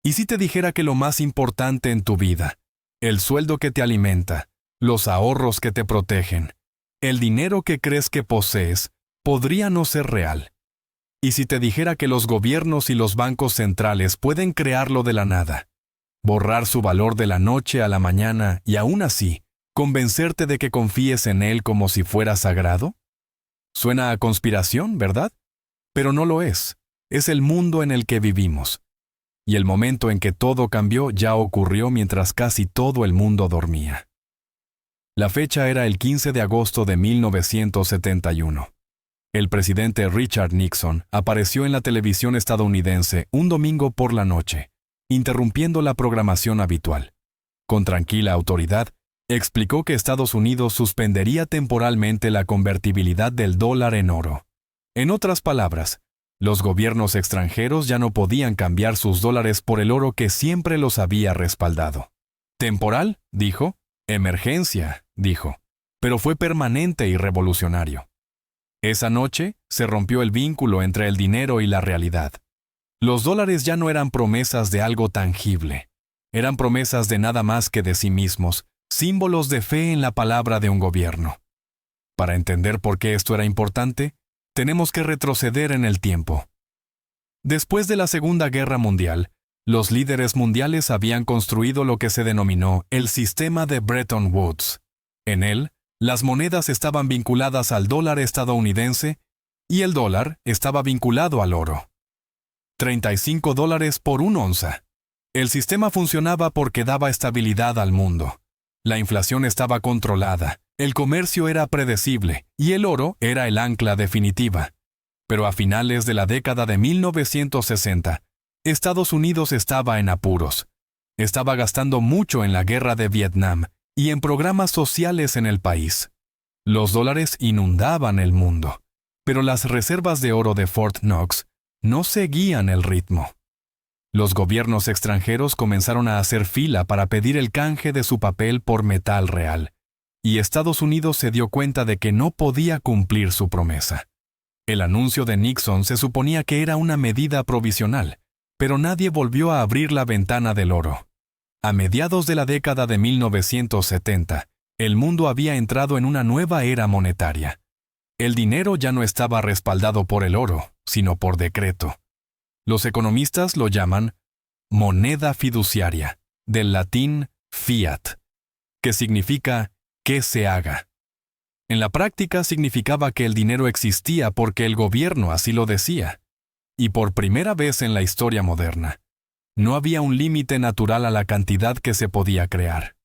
¿Y si te dijera que lo más importante en tu vida, el sueldo que te alimenta, los ahorros que te protegen, el dinero que crees que posees, podría no ser real? ¿Y si te dijera que los gobiernos y los bancos centrales pueden crearlo de la nada, borrar su valor de la noche a la mañana y aún así, convencerte de que confíes en él como si fuera sagrado? Suena a conspiración, ¿verdad? Pero no lo es. Es el mundo en el que vivimos. Y el momento en que todo cambió ya ocurrió mientras casi todo el mundo dormía. La fecha era el 15 de agosto de 1971. El presidente Richard Nixon apareció en la televisión estadounidense un domingo por la noche, interrumpiendo la programación habitual. Con tranquila autoridad, explicó que Estados Unidos suspendería temporalmente la convertibilidad del dólar en oro. En otras palabras, los gobiernos extranjeros ya no podían cambiar sus dólares por el oro que siempre los había respaldado. ¿Temporal?, dijo. Emergencia, dijo. Pero fue permanente y revolucionario. Esa noche se rompió el vínculo entre el dinero y la realidad. Los dólares ya no eran promesas de algo tangible. Eran promesas de nada más que de sí mismos, símbolos de fe en la palabra de un gobierno. Para entender por qué esto era importante, tenemos que retroceder en el tiempo. Después de la Segunda Guerra Mundial, los líderes mundiales habían construido lo que se denominó el sistema de Bretton Woods. En él, las monedas estaban vinculadas al dólar estadounidense y el dólar estaba vinculado al oro. $35 por una onza. El sistema funcionaba porque daba estabilidad al mundo. La inflación estaba controlada, el comercio era predecible y el oro era el ancla definitiva. Pero a finales de la década de 1960, Estados Unidos estaba en apuros. Estaba gastando mucho en la guerra de Vietnam y en programas sociales en el país. Los dólares inundaban el mundo, pero las reservas de oro de Fort Knox no seguían el ritmo. Los gobiernos extranjeros comenzaron a hacer fila para pedir el canje de su papel por metal real, y Estados Unidos se dio cuenta de que no podía cumplir su promesa. El anuncio de Nixon se suponía que era una medida provisional, pero nadie volvió a abrir la ventana del oro. A mediados de la década de 1970, el mundo había entrado en una nueva era monetaria. El dinero ya no estaba respaldado por el oro, sino por decreto. Los economistas lo llaman moneda fiduciaria, del latín fiat, que significa que se haga. En la práctica significaba que el dinero existía porque el gobierno así lo decía. Y por primera vez en la historia moderna, no había un límite natural a la cantidad que se podía crear.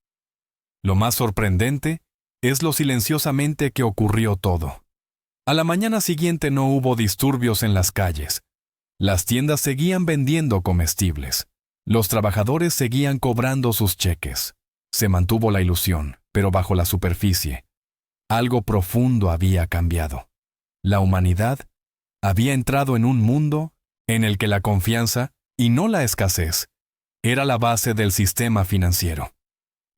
Lo más sorprendente es lo silenciosamente que ocurrió todo. A la mañana siguiente no hubo disturbios en las calles. Las tiendas seguían vendiendo comestibles. Los trabajadores seguían cobrando sus cheques. Se mantuvo la ilusión, pero bajo la superficie. Algo profundo había cambiado. La humanidad había entrado en un mundo en el que la confianza, y no la escasez, era la base del sistema financiero.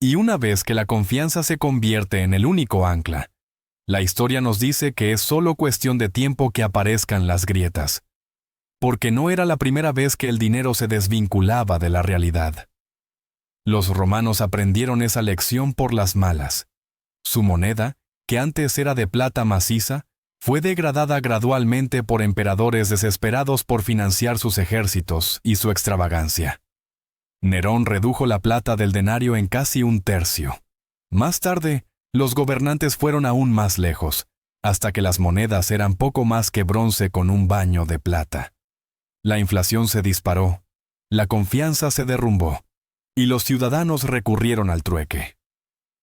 Y una vez que la confianza se convierte en el único ancla, la historia nos dice que es solo cuestión de tiempo que aparezcan las grietas. Porque no era la primera vez que el dinero se desvinculaba de la realidad. Los romanos aprendieron esa lección por las malas. Su moneda, que antes era de plata maciza, fue degradada gradualmente por emperadores desesperados por financiar sus ejércitos y su extravagancia. Nerón redujo la plata del denario en casi un tercio. Más tarde, los gobernantes fueron aún más lejos, hasta que las monedas eran poco más que bronce con un baño de plata. La inflación se disparó, la confianza se derrumbó, y los ciudadanos recurrieron al trueque.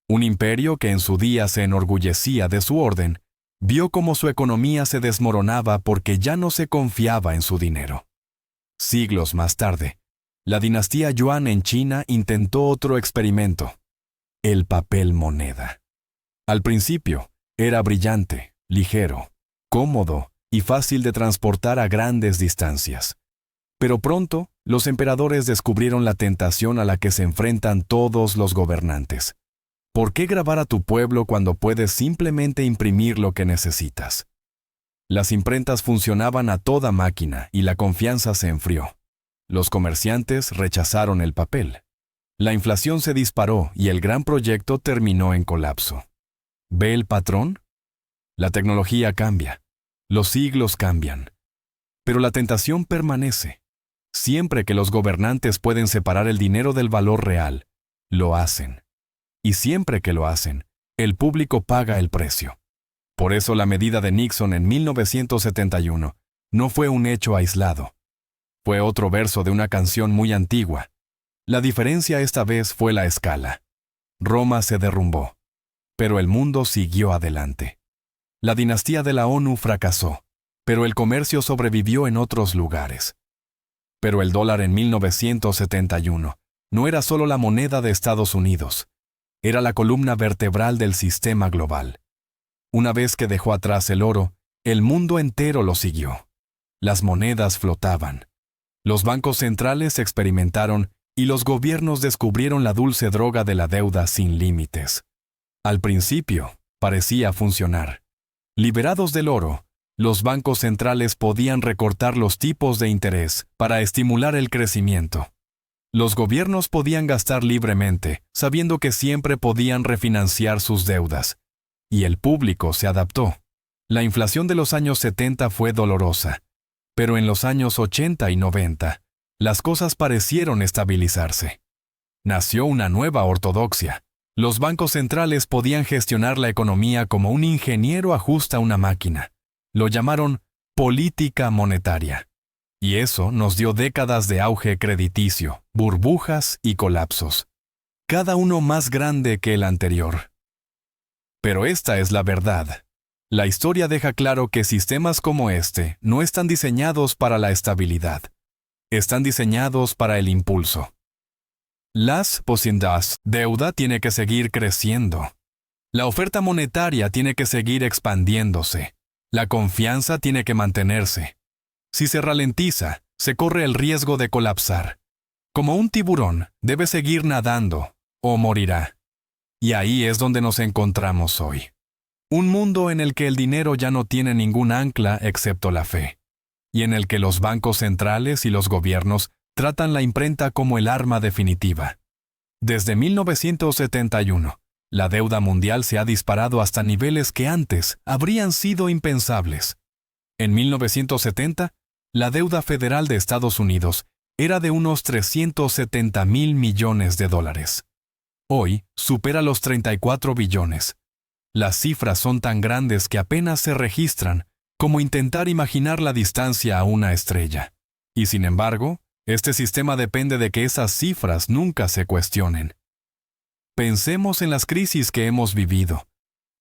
Un imperio que en su día se enorgullecía de su orden, vio cómo su economía se desmoronaba porque ya no se confiaba en su dinero. Siglos más tarde, la dinastía Yuan en China intentó otro experimento: el papel moneda. Al principio, era brillante, ligero, cómodo y fácil de transportar a grandes distancias. Pero pronto, los emperadores descubrieron la tentación a la que se enfrentan todos los gobernantes. ¿Por qué grabar a tu pueblo cuando puedes simplemente imprimir lo que necesitas? Las imprentas funcionaban a toda máquina y la confianza se enfrió. Los comerciantes rechazaron el papel. La inflación se disparó y el gran proyecto terminó en colapso. ¿Ve el patrón? La tecnología cambia. Los siglos cambian. Pero la tentación permanece. Siempre que los gobernantes pueden separar el dinero del valor real, lo hacen. Y siempre que lo hacen, el público paga el precio. Por eso la medida de Nixon en 1971 no fue un hecho aislado. Fue otro verso de una canción muy antigua. La diferencia esta vez fue la escala. Roma se derrumbó, pero el mundo siguió adelante. La dinastía de la ONU fracasó, pero el comercio sobrevivió en otros lugares. Pero el dólar en 1971 no era solo la moneda de Estados Unidos, era la columna vertebral del sistema global. Una vez que dejó atrás el oro, el mundo entero lo siguió. Las monedas flotaban. Los bancos centrales experimentaron y los gobiernos descubrieron la dulce droga de la deuda sin límites. Al principio, parecía funcionar. Liberados del oro, los bancos centrales podían recortar los tipos de interés para estimular el crecimiento. Los gobiernos podían gastar libremente, sabiendo que siempre podían refinanciar sus deudas. Y el público se adaptó. La inflación de los años 70 fue dolorosa, pero en los años 80 y 90, las cosas parecieron estabilizarse. Nació una nueva ortodoxia. Los bancos centrales podían gestionar la economía como un ingeniero ajusta una máquina. Lo llamaron política monetaria. Y eso nos dio décadas de auge crediticio, burbujas y colapsos. Cada uno más grande que el anterior. Pero esta es la verdad. La historia deja claro que sistemas como este no están diseñados para la estabilidad. Están diseñados para el impulso. Las posibilidades deuda tiene que seguir creciendo. La oferta monetaria tiene que seguir expandiéndose. La confianza tiene que mantenerse. Si se ralentiza, se corre el riesgo de colapsar. Como un tiburón, debe seguir nadando, o morirá. Y ahí es donde nos encontramos hoy. Un mundo en el que el dinero ya no tiene ningún ancla excepto la fe. Y en el que los bancos centrales y los gobiernos tratan la imprenta como el arma definitiva. Desde 1971, la deuda mundial se ha disparado hasta niveles que antes habrían sido impensables. En 1970, la deuda federal de Estados Unidos era de unos 370,000 millones de dólares. Hoy supera los 34 billones. Las cifras son tan grandes que apenas se registran, como intentar imaginar la distancia a una estrella. Y sin embargo, este sistema depende de que esas cifras nunca se cuestionen. Pensemos en las crisis que hemos vivido.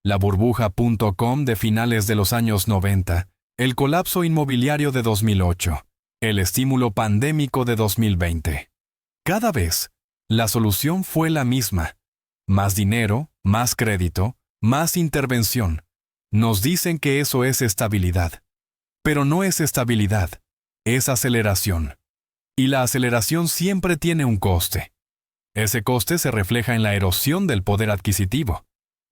La burbuja.com de finales de los años 90, el colapso inmobiliario de 2008, el estímulo pandémico de 2020. Cada vez, la solución fue la misma. Más dinero, más crédito, más intervención. Nos dicen que eso es estabilidad. Pero no es estabilidad, es aceleración. Y la aceleración siempre tiene un coste. Ese coste se refleja en la erosión del poder adquisitivo.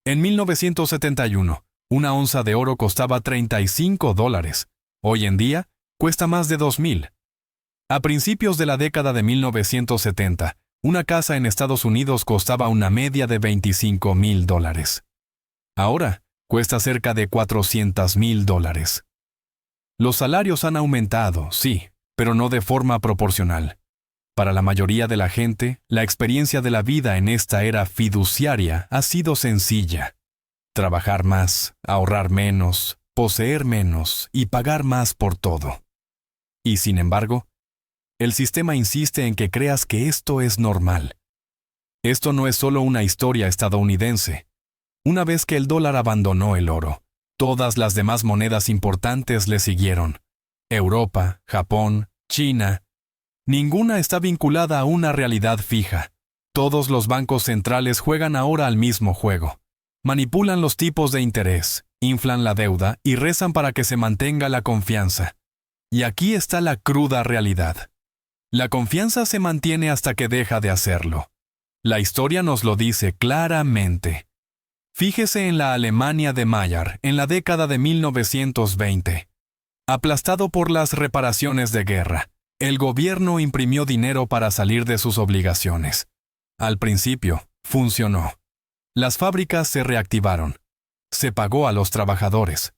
En 1971, una onza de oro costaba $35. Hoy en día, cuesta más de 2,000. A principios de la década de 1970, una casa en Estados Unidos costaba una media de $25,000. Ahora, cuesta cerca de $400,000. Los salarios han aumentado, sí, pero no de forma proporcional. Para la mayoría de la gente, la experiencia de la vida en esta era fiduciaria ha sido sencilla. Trabajar más, ahorrar menos, poseer menos y pagar más por todo. Y sin embargo, el sistema insiste en que creas que esto es normal. Esto no es solo una historia estadounidense. Una vez que el dólar abandonó el oro, todas las demás monedas importantes le siguieron. Europa, Japón, China. Ninguna está vinculada a una realidad fija. Todos los bancos centrales juegan ahora al mismo juego. Manipulan los tipos de interés, inflan la deuda y rezan para que se mantenga la confianza. Y aquí está la cruda realidad. La confianza se mantiene hasta que deja de hacerlo. La historia nos lo dice claramente. Fíjese en la Alemania de Mayer en la década de 1920. Aplastado por las reparaciones de guerra, El gobierno imprimió dinero para salir de sus obligaciones. Al principio, funcionó. Las fábricas se reactivaron. Se pagó a los trabajadores.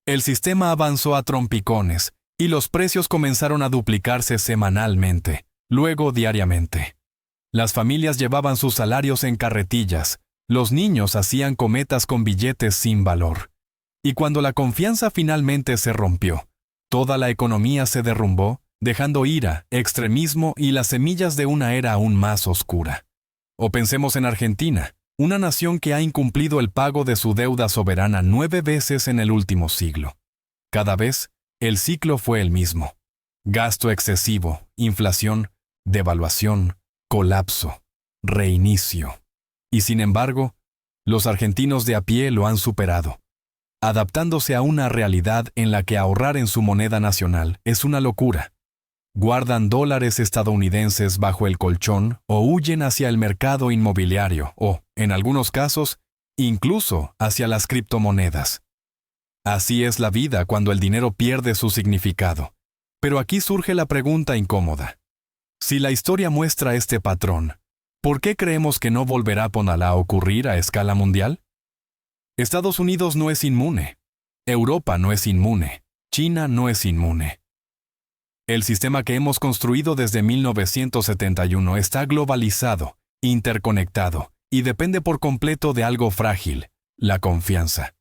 El sistema avanzó a trompicones y los precios comenzaron a duplicarse semanalmente, luego diariamente. Las familias llevaban sus salarios en carretillas, los niños hacían cometas con billetes sin valor. Y cuando la confianza finalmente se rompió, toda la economía se derrumbó, dejando ira, extremismo y las semillas de una era aún más oscura. O pensemos en Argentina, una nación que ha incumplido el pago de su deuda soberana 9 veces en el último siglo. Cada vez, el ciclo fue el mismo. Gasto excesivo, inflación, devaluación, colapso, reinicio. Y sin embargo, los argentinos de a pie lo han superado, adaptándose a una realidad en la que ahorrar en su moneda nacional es una locura. Guardan dólares estadounidenses bajo el colchón o huyen hacia el mercado inmobiliario o, en algunos casos, incluso hacia las criptomonedas. Así es la vida cuando el dinero pierde su significado. Pero aquí surge la pregunta incómoda. Si la historia muestra este patrón, ¿por qué creemos que no volverá a ocurrir a escala mundial? Estados Unidos no es inmune. Europa no es inmune. China no es inmune. El sistema que hemos construido desde 1971 está globalizado, interconectado, y depende por completo de algo frágil, la confianza.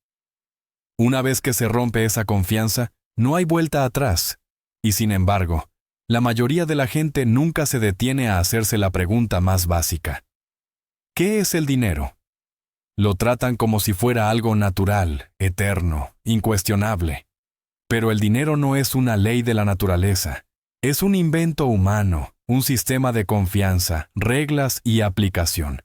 Una vez que se rompe esa confianza, no hay vuelta atrás. Y sin embargo, la mayoría de la gente nunca se detiene a hacerse la pregunta más básica. ¿Qué es el dinero? Lo tratan como si fuera algo natural, eterno, incuestionable. Pero el dinero no es una ley de la naturaleza. Es un invento humano, un sistema de confianza, reglas y aplicación.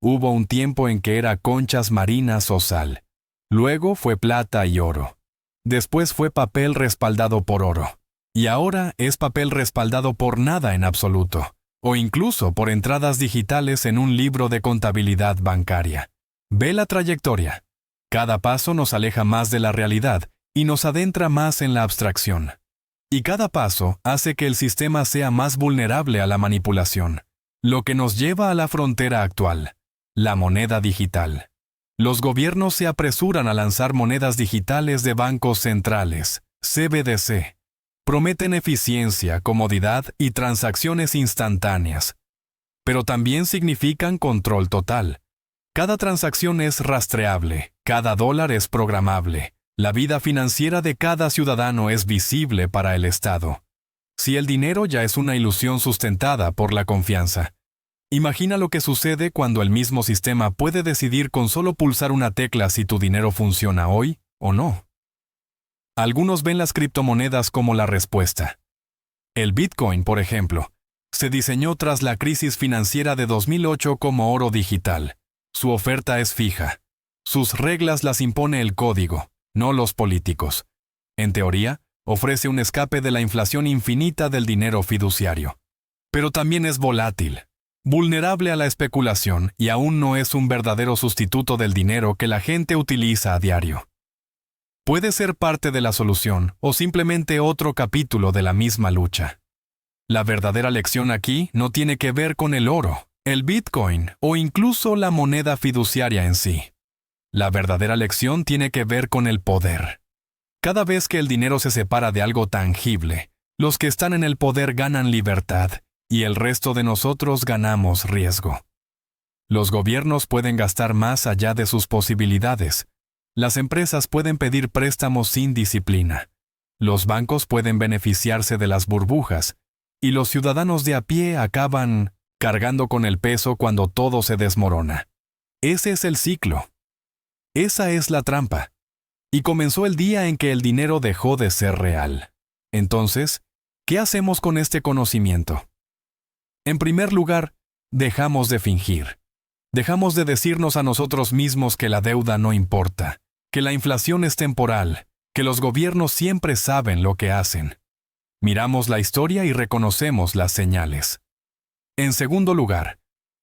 Hubo un tiempo en que era conchas marinas o sal. Luego fue plata y oro. Después fue papel respaldado por oro. Y ahora es papel respaldado por nada en absoluto, o incluso por entradas digitales en un libro de contabilidad bancaria. Ve la trayectoria. Cada paso nos aleja más de la realidad y nos adentra más en la abstracción. Y cada paso hace que el sistema sea más vulnerable a la manipulación, lo que nos lleva a la frontera actual, la moneda digital. Los gobiernos se apresuran a lanzar monedas digitales de bancos centrales, CBDC. Prometen eficiencia, comodidad y transacciones instantáneas. Pero también significan control total. Cada transacción es rastreable, cada dólar es programable. La vida financiera de cada ciudadano es visible para el Estado. Si el dinero ya es una ilusión sustentada por la confianza, imagina lo que sucede cuando el mismo sistema puede decidir con solo pulsar una tecla si tu dinero funciona hoy o no. Algunos ven las criptomonedas como la respuesta. El Bitcoin, por ejemplo, se diseñó tras la crisis financiera de 2008 como oro digital. Su oferta es fija. Sus reglas las impone el código, no los políticos. En teoría, ofrece un escape de la inflación infinita del dinero fiduciario. Pero también es volátil, vulnerable a la especulación y aún no es un verdadero sustituto del dinero que la gente utiliza a diario. Puede ser parte de la solución o simplemente otro capítulo de la misma lucha. La verdadera lección aquí no tiene que ver con el oro, el Bitcoin o incluso la moneda fiduciaria en sí. La verdadera lección tiene que ver con el poder. Cada vez que el dinero se separa de algo tangible, los que están en el poder ganan libertad y el resto de nosotros ganamos riesgo. Los gobiernos pueden gastar más allá de sus posibilidades. Las empresas pueden pedir préstamos sin disciplina. Los bancos pueden beneficiarse de las burbujas y los ciudadanos de a pie acaban cargando con el peso cuando todo se desmorona. Ese es el ciclo. Esa es la trampa. Y comenzó el día en que el dinero dejó de ser real. Entonces, ¿qué hacemos con este conocimiento? En primer lugar, dejamos de fingir. Dejamos de decirnos a nosotros mismos que la deuda no importa, que la inflación es temporal, que los gobiernos siempre saben lo que hacen. Miramos la historia y reconocemos las señales. En segundo lugar,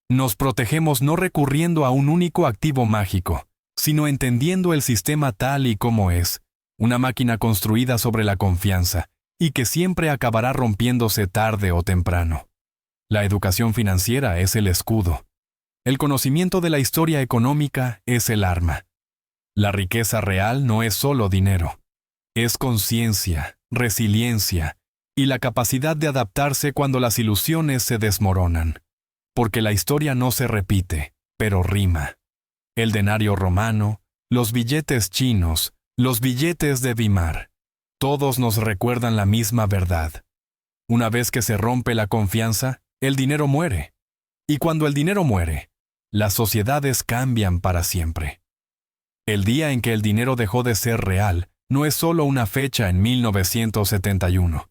nos protegemos no recurriendo a un único activo mágico, sino entendiendo el sistema tal y como es, una máquina construida sobre la confianza, y que siempre acabará rompiéndose tarde o temprano. La educación financiera es el escudo. El conocimiento de la historia económica es el arma. La riqueza real no es solo dinero. Es conciencia, resiliencia y la capacidad de adaptarse cuando las ilusiones se desmoronan. Porque la historia no se repite, pero rima. El denario romano, los billetes chinos, los billetes de Weimar, todos nos recuerdan la misma verdad. Una vez que se rompe la confianza, el dinero muere. Y cuando el dinero muere, las sociedades cambian para siempre. El día en que el dinero dejó de ser real no es solo una fecha en 1971.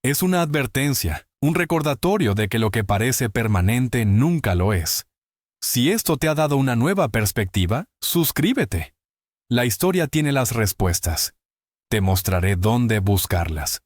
Es una advertencia, un recordatorio de que lo que parece permanente nunca lo es. Si esto te ha dado una nueva perspectiva, suscríbete. La historia tiene las respuestas. Te mostraré dónde buscarlas.